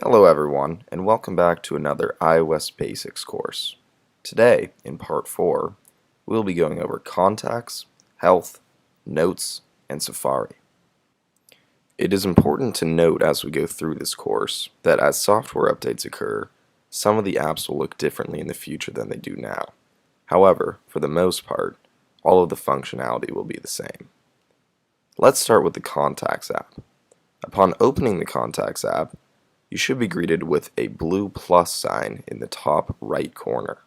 Hello everyone, and welcome back to another iOS Basics course. Today, in Part 4, we'll be going over Contacts, Health, Notes, and Safari. It is important to note as we go through this course that as software updates occur, some of the apps will look differently in the future than they do now. However, for the most part, all of the functionality will be the same. Let's start with the Contacts app. Upon opening the Contacts app, you should be greeted with a blue plus sign in the top right corner.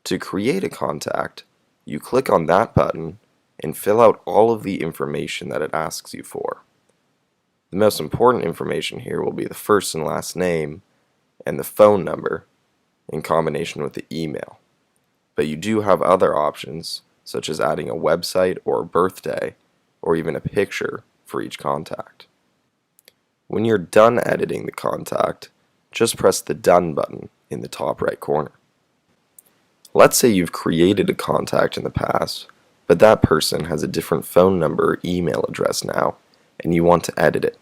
To create a contact, you click on that button and fill out all of the information that it asks you for. The most important information here will be the first and last name and the phone number in combination with the email. But you do have other options such as adding a website or a birthday or even a picture for each contact. When you're done editing the contact, just press the Done button in the top right corner. Let's say you've created a contact in the past, but that person has a different phone number or email address now, and you want to edit it.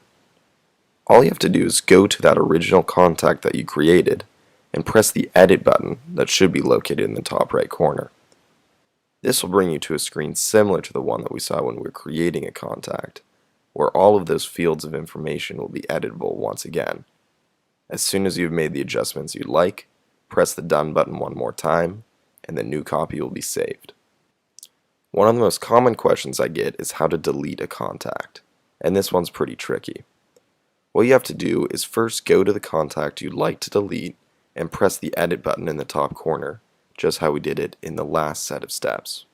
All you have to do is go to that original contact that you created and press the Edit button that should be located in the top right corner. This will bring you to a screen similar to the one that we saw when we were creating a contact, where all of those fields of information will be editable once again. As soon as you've made the adjustments you'd like, press the Done button one more time, and the new copy will be saved. One of the most common questions I get is how to delete a contact, and this one's pretty tricky. What you have to do is first go to the contact you'd like to delete and press the Edit button in the top corner, just how we did it in the last set of steps.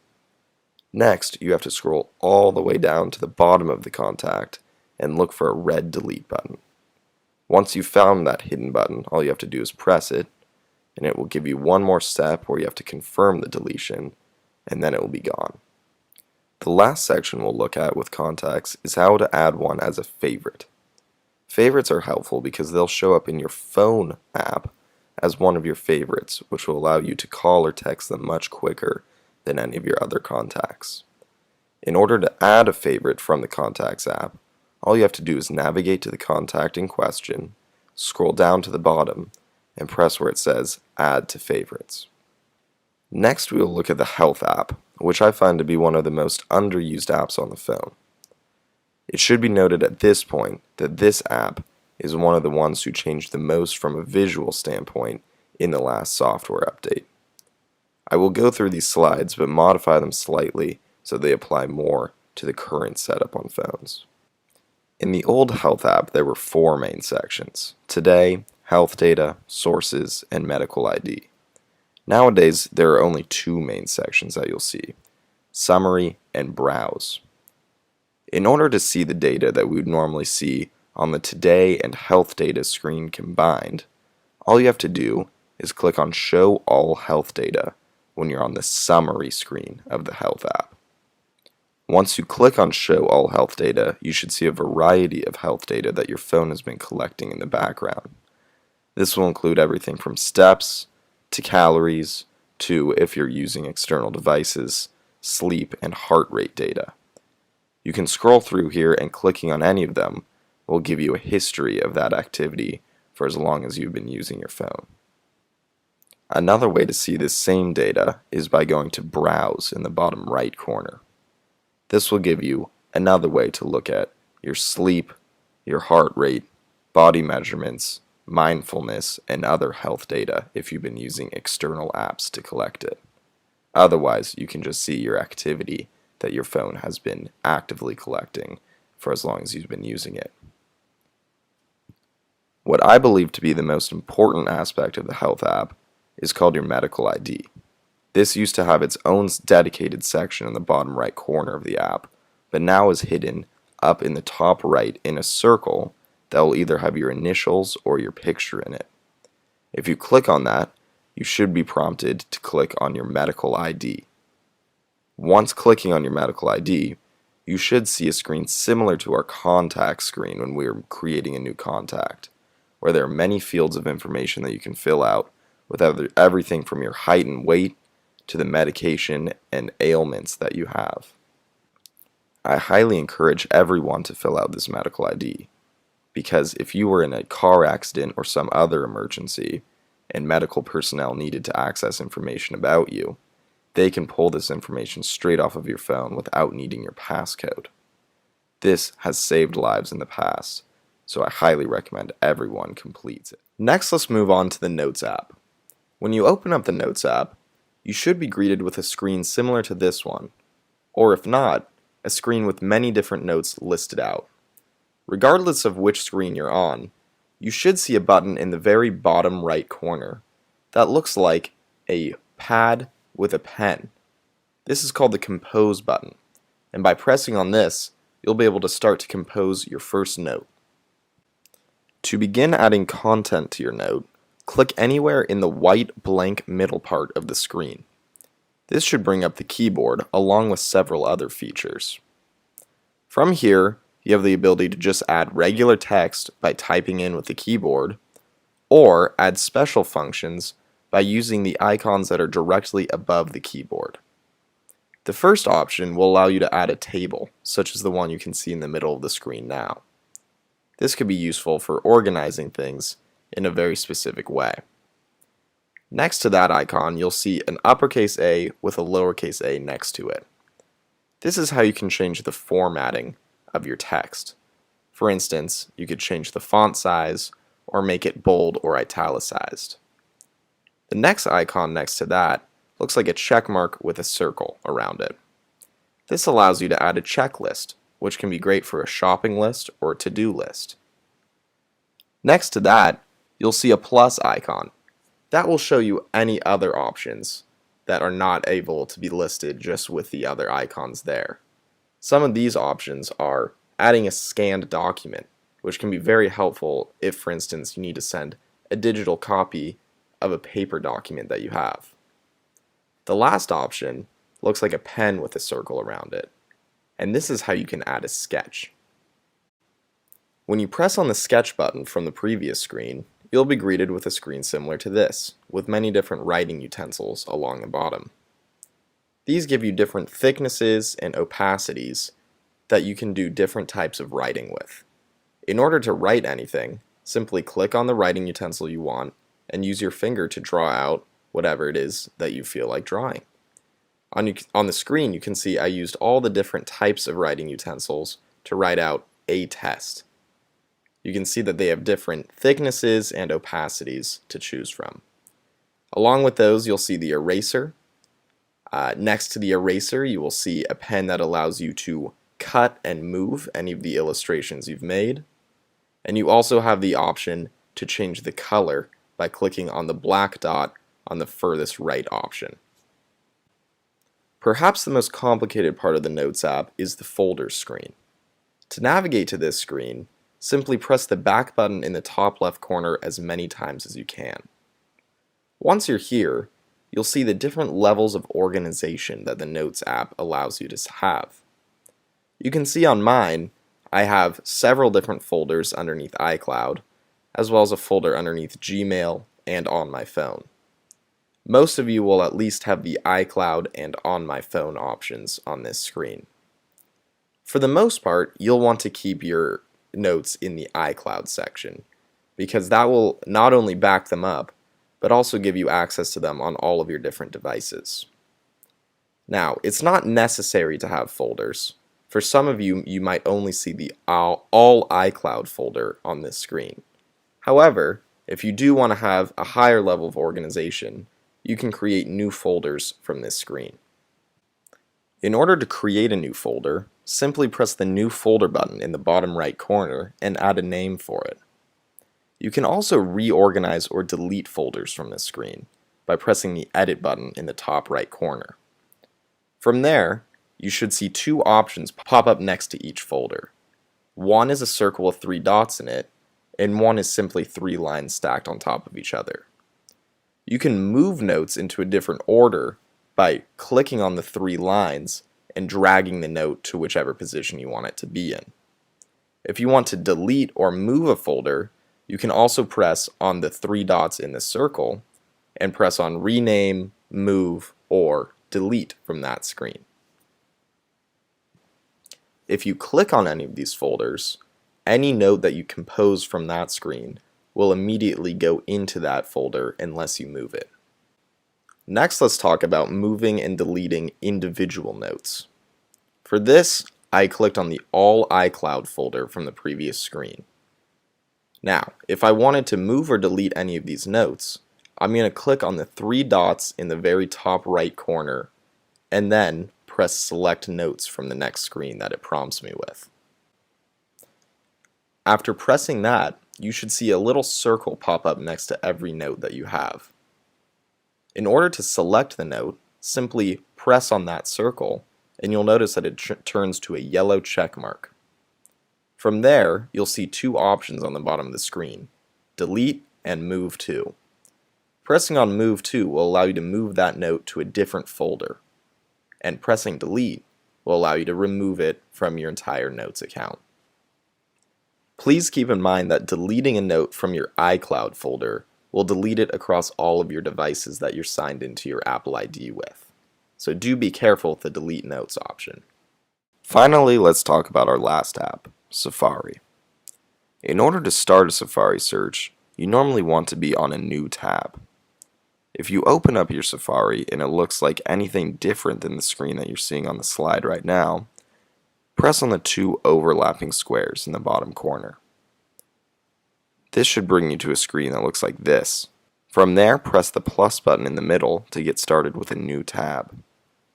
Next, you have to scroll all the way down to the bottom of the contact and look for a red delete button. Once you've found that hidden button, all you have to do is press it, and it will give you one more step where you have to confirm the deletion, and then it will be gone. The last section we'll look at with contacts is how to add one as a favorite. Favorites are helpful because they'll show up in your phone app as one of your favorites, which will allow you to call or text them much quicker than any of your other contacts. In order to add a favorite from the Contacts app, all you have to do is navigate to the contact in question, scroll down to the bottom, and press where it says Add to Favorites. Next, we will look at the Health app, which I find to be one of the most underused apps on the phone. It should be noted at this point that this app is one of the ones who changed the most from a visual standpoint in the last software update. I will go through these slides but modify them slightly so they apply more to the current setup on phones. In the old Health app there were 4 main sections: Today, Health Data, Sources, and Medical ID. Nowadays there are only 2 main sections that you'll see: Summary and Browse. In order to see the data that we would normally see on the Today and Health Data screen combined, all you have to do is click on Show All Health Data when you're on the Summary screen of the Health app. Once you click on Show All Health Data, you should see a variety of health data that your phone has been collecting in the background. This will include everything from steps to calories to, if you're using external devices, sleep and heart rate data. You can scroll through here, and clicking on any of them will give you a history of that activity for as long as you've been using your phone. Another way to see this same data is by going to Browse in the bottom right corner. This will give you another way to look at your sleep, your heart rate, body measurements, mindfulness, and other health data if you've been using external apps to collect it. Otherwise, you can just see your activity that your phone has been actively collecting for as long as you've been using it. What I believe to be the most important aspect of the Health app is called your Medical ID. This used to have its own dedicated section in the bottom right corner of the app, but now is hidden up in the top right in a circle that will either have your initials or your picture in it. If you click on that, you should be prompted to click on your Medical ID. Once clicking on your Medical ID, you should see a screen similar to our contact screen when we are creating a new contact, where there are many fields of information that you can fill out with everything from your height and weight to the medication and ailments that you have. I highly encourage everyone to fill out this Medical ID. because if you were in a car accident or some other emergency and medical personnel needed to access information about you, they can pull this information straight off of your phone without needing your passcode. This has saved lives in the past, so I highly recommend everyone completes it. Next, let's move on to the Notes app. When you open up the Notes app, you should be greeted with a screen similar to this one, or if not, a screen with many different notes listed out. Regardless of which screen you're on, you should see a button in the very bottom right corner that looks like a pad with a pen. This is called the Compose button, and by pressing on this, you'll be able to start to compose your first note. To begin adding content to your note, click anywhere in the white blank middle part of the screen. This should bring up the keyboard along with several other features. From here, you have the ability to just add regular text by typing in with the keyboard, or add special functions by using the icons that are directly above the keyboard. The first option will allow you to add a table, such as the one you can see in the middle of the screen now. This could be useful for organizing things in a very specific way. Next to that icon, you'll see an uppercase A with a lowercase a next to it. This is how you can change the formatting of your text. For instance, you could change the font size or make it bold or italicized. The next icon next to that looks like a check mark with a circle around it. This allows you to add a checklist, which can be great for a shopping list or a to-do list. Next to that, you'll see a plus icon. That will show you any other options that are not able to be listed just with the other icons there. Some of these options are adding a scanned document, which can be very helpful if, for instance, you need to send a digital copy of a paper document that you have. The last option looks like a pen with a circle around it, and this is how you can add a sketch. When you press on the sketch button from the previous screen, you'll be greeted with a screen similar to this, with many different writing utensils along the bottom. These give you different thicknesses and opacities that you can do different types of writing with. In order to write anything, simply click on the writing utensil you want and use your finger to draw out whatever it is that you feel like drawing. On the screen, you can see I used all the different types of writing utensils to write out a test. You can see that they have different thicknesses and opacities to choose from. Along with those, you'll see the eraser. Next to the eraser, you will see a pen that allows you to cut and move any of the illustrations you've made. And you also have the option to change the color by clicking on the black dot on the furthest right option. Perhaps the most complicated part of the Notes app is the Folders screen. To navigate to this screen, simply press the back button in the top left corner as many times as you can. Once you're here, you'll see the different levels of organization that the Notes app allows you to have. You can see on mine, I have several different folders underneath iCloud, as well as a folder underneath Gmail and on my phone. Most of you will at least have the iCloud and on my phone options on this screen. For the most part, you'll want to keep your notes in the iCloud section, because that will not only back them up, but also give you access to them on all of your different devices. Now, it's not necessary to have folders. For some of you, you might only see the all iCloud folder on this screen. However, if you do want to have a higher level of organization, you can create new folders from this screen. In order to create a new folder, simply press the New Folder button in the bottom right corner and add a name for it. You can also reorganize or delete folders from this screen by pressing the Edit button in the top right corner. From there, you should see two options pop up next to each folder. One is a circle with 3 dots in it, and one is simply 3 lines stacked on top of each other. You can move notes into a different order by clicking on the 3 lines and dragging the note to whichever position you want it to be in. If you want to delete or move a folder, you can also press on the 3 dots in the circle and press on Rename, Move, or Delete from that screen. If you click on any of these folders, any note that you compose from that screen will immediately go into that folder unless you move it. Next, let's talk about moving and deleting individual notes. For this, I clicked on the All iCloud folder from the previous screen. Now, if I wanted to move or delete any of these notes, I'm going to click on the three dots in the very top right corner and then press Select Notes from the next screen that it prompts me with. After pressing that, you should see a little circle pop up next to every note that you have. In order to select the note, simply press on that circle and you'll notice that it turns to a yellow check mark. From there, you'll see two options on the bottom of the screen, Delete and Move To. Pressing on Move To will allow you to move that note to a different folder, and pressing Delete will allow you to remove it from your entire Notes account. Please keep in mind that deleting a note from your iCloud folder will delete it across all of your devices that you're signed into your Apple ID with. So do be careful with the Delete Notes option. Finally, let's talk about our last app, Safari. In order to start a Safari search, you normally want to be on a new tab. If you open up your Safari and it looks like anything different than the screen that you're seeing on the slide right now, press on the two overlapping squares in the bottom corner. This should bring you to a screen that looks like this. From there, press the plus button in the middle to get started with a new tab.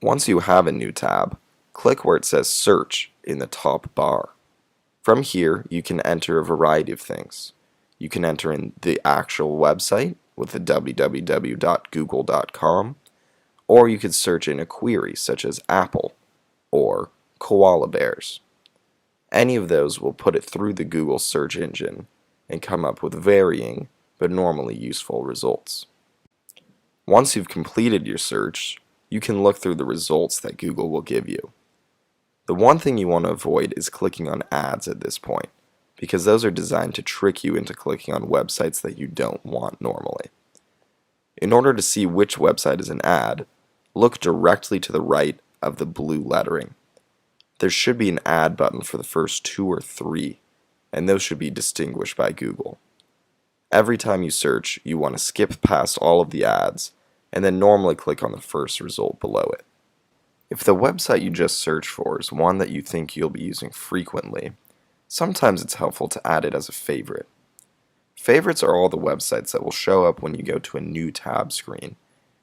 Once you have a new tab, click where it says Search in the top bar. From here, you can enter a variety of things. You can enter in the actual website with the www.google.com, or you could search in a query such as Apple or koala bears. Any of those will put it through the Google search engine and come up with varying but normally useful results. Once you've completed your search, you can look through the results that Google will give you. The one thing you want to avoid is clicking on ads at this point, because those are designed to trick you into clicking on websites that you don't want normally. In order to see which website is an ad, look directly to the right of the blue lettering. There should be an ad button for the first two or three, and those should be distinguished by Google. Every time you search, you want to skip past all of the ads, and then normally click on the first result below it. If the website you just searched for is one that you think you'll be using frequently, sometimes it's helpful to add it as a favorite. Favorites are all the websites that will show up when you go to a new tab screen,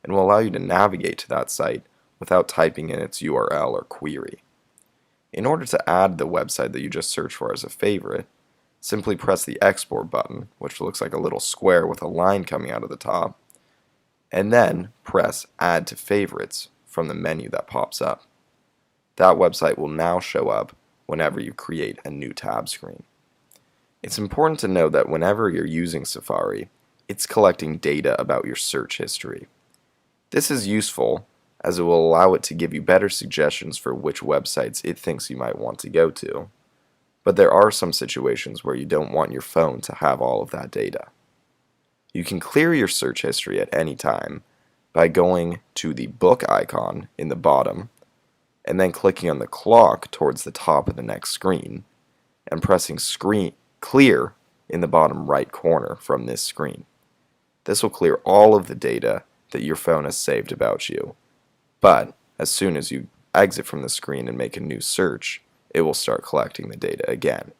and will allow you to navigate to that site without typing in its URL or query. In order to add the website that you just searched for as a favorite, simply press the export button, which looks like a little square with a line coming out of the top, and then press Add to Favorites from the menu that pops up. That website will now show up whenever you create a new tab screen. It's important to know that whenever you're using Safari, it's collecting data about your search history. This is useful as it will allow it to give you better suggestions for which websites it thinks you might want to go to. But there are some situations where you don't want your phone to have all of that data. You can clear your search history at any time by going to the book icon in the bottom and then clicking on the clock towards the top of the next screen and pressing Clear in the bottom right corner from this screen. This will clear all of the data that your phone has saved about you, but as soon as you exit from the screen and make a new search, it will start collecting the data again.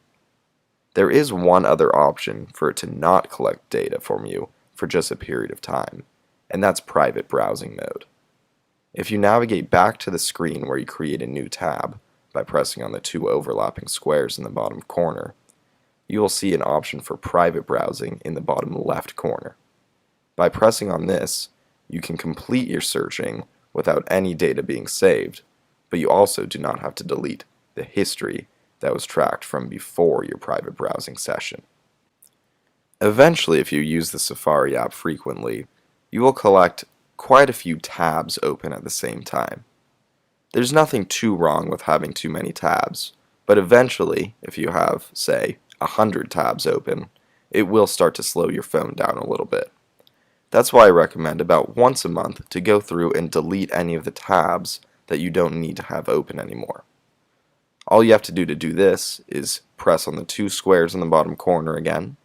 There is one other option for it to not collect data from you for just a period of time, and that's private browsing mode. If you navigate back to the screen where you create a new tab by pressing on the two overlapping squares in the bottom corner, you will see an option for private browsing in the bottom left corner. By pressing on this, you can complete your searching without any data being saved, but you also do not have to delete the history that was tracked from before your private browsing session. Eventually, if you use the Safari app frequently, you will collect quite a few tabs open at the same time. There's nothing too wrong with having too many tabs, but eventually, if you have, say, 100 tabs open, it will start to slow your phone down a little bit. That's why I recommend about once a month to go through and delete any of the tabs that you don't need to have open anymore. All you have to do this is press on the two squares in the bottom corner again,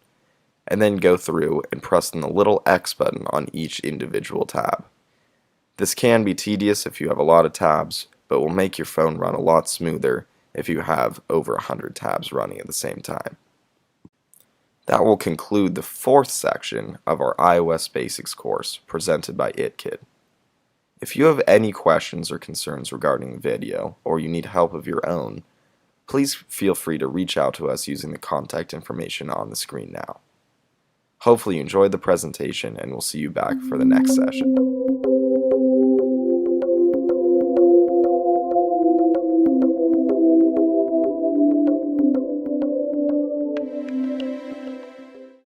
and then go through and press on the little X button on each individual tab. This can be tedious if you have a lot of tabs, but will make your phone run a lot smoother if you have over 100 tabs running at the same time. That will conclude the fourth section of our iOS Basics course presented by iKid. If you have any questions or concerns regarding the video, or you need help of your own, please feel free to reach out to us using the contact information on the screen now. Hopefully you enjoyed the presentation, and we'll see you back for the next session.